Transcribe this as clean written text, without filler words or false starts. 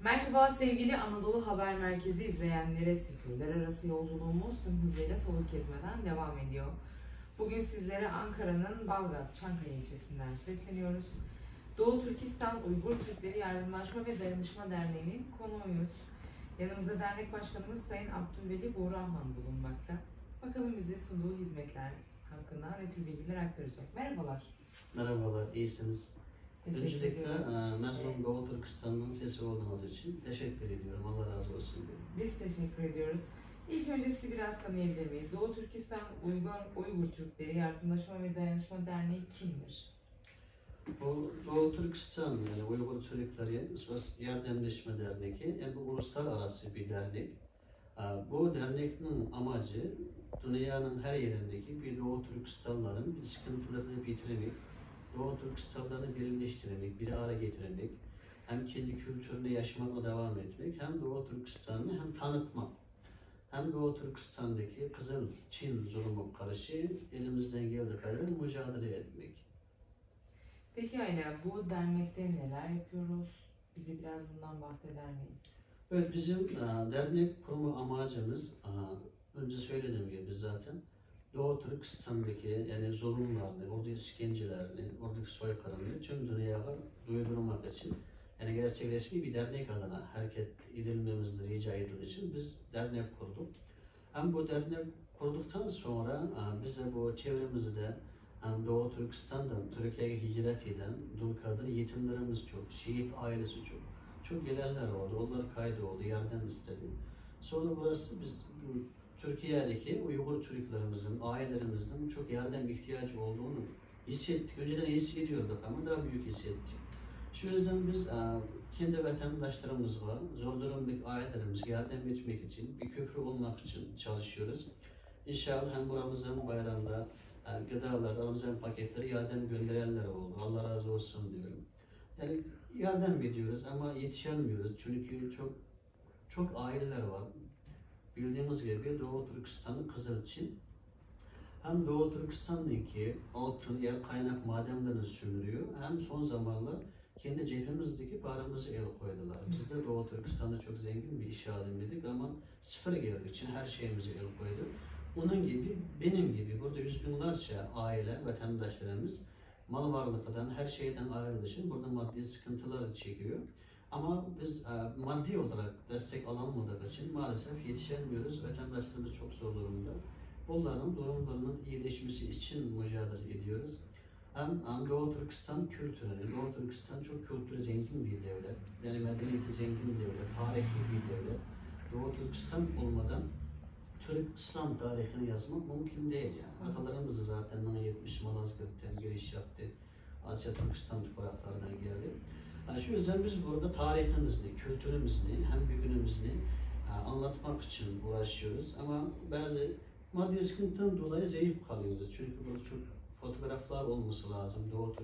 Merhaba sevgili Anadolu Haber Merkezi izleyenlere, sektörler arası yolculuğumuz tüm hızıyla soluk kesmeden devam ediyor. Bugün sizlere Ankara'nın Balgat-Çankaya ilçesinden sesleniyoruz. Doğu Türkistan Uygur Türkleri Yardımlaşma ve Dayanışma Derneği'nin konuğuyuz. Yanımızda dernek başkanımız Sayın Abdülveli Buğrahan bulunmakta. Bakalım bize sunduğu hizmetler hakkında ne tür bilgiler aktaracak. Merhabalar. Merhabalar, iyisiniz. Öncelikle Evet. Doğu Türkistan'ın sesi olduğunuz için teşekkür ediyorum. Allah razı olsun diyorum. Biz teşekkür ediyoruz. İlk önce sizi biraz tanıyabilir miyiz? Doğu Türkistan Uygur Türkleri Yardımlaşma ve Dayanışma Derneği kimdir? Bu Doğu Türkistan yani Uygur Türkleri Yardımlaşma Derneği bu uluslararası bir dernek. Bu derneğin amacı dünyanın her yerindeki bir Doğu Türkistanların bir sıkıntılarını bitirmek, Doğu Türkistanlarını birleştirmek, bir araya getirmek, hem kendi kültürünü yaşamaya devam etmek, hem Doğu Türkistan'ı hem tanıtmak, hem Doğu Türkistan'daki Kızıl Çin zulmü karşı elimizden geldiği kadar mücadele etmek. Peki yani bu dernekte neler yapıyoruz? Bize biraz bundan bahseder miyiz? Evet, bizim dernek kurma amacımız, önce söylediğim gibi zaten Doğu Türkistan'daki yani zulümlerini, oradaki işkencelerini, oradaki soykırımını tüm dünyaya duyurmak için yani gerçek resmi bir dernek adına hareket edilmemizi rica edildiği için biz dernek kurduk. Hem bu dernek kurduktan sonra bize bu çevremizde hem Doğu Türkistan'dan Türkiye'ye hicret eden dul kadın yetimlerimiz çok, şehit ailesi çok. Çok gelenler oldu, onlar kaydoldu, yardım istedi. Sonra burası biz Türkiye'deki Uygur Türklerimizin, ailelerimizin çok yardım ihtiyacı olduğunu hissettik. Önceden hissediyorduk ama daha büyük hissettik. Şu yüzden biz kendi vatandaşlarımızla, zor durumdaki ailelerimize yardım etmek için, bir köprü olmak için çalışıyoruz. İnşallah hem bu Ramazan bayramında gıdalar, Ramazan paketleri yardım gönderenler oldu. Allah razı olsun diyorum. Yani yardım ediyoruz ama yetişemiyoruz çünkü çok aileler var. Bildiğimiz gibi Doğu Türkistan'ın Kızılçin hem Doğu Türkistan'daki altın, yer kaynak madenlerini sömürüyor hem son zamanlar kendi cebimizdeki paramızı el koydular. Biz de Doğu Türkistan'da çok zengin bir iş adamıydık ama sıfır geldiği için her şeyimizi el koydu. Onun gibi, benim gibi burada yüz binlerce aile, vatandaşlarımız mal varlıktan, her şeyden ayrıldığı için burada maddi sıkıntılar çekiyor. Ama biz maddi olarak destek alamadığı için maalesef yetişemiyoruz. Vatandaşlarımız çok zor durumda. Bunların durumlarının iyileşmesi için mücadele ediyoruz. Hem Doğu Türkistan kültürü, Doğu Türkistan çok kültürü zengin bir devlet. Yani medeniyeti zengin bir devlet, tarihli bir devlet. Doğu Türkistan olmadan Türk İslam tarihini yazmak mümkün değil yani. Atalarımız da zaten 70 Malazgirt'ten giriş yaptı. Asya Türkistan topraklarından geldi. Yani şu yüzden biz burada tarihimizi, kültürümüzü, hem bugünümüzü anlatmak için uğraşıyoruz. Ama bazı maddi sıkıntıdan dolayı zayıf kalıyoruz. Çünkü burada çok fotoğraflar olması lazım. Doğu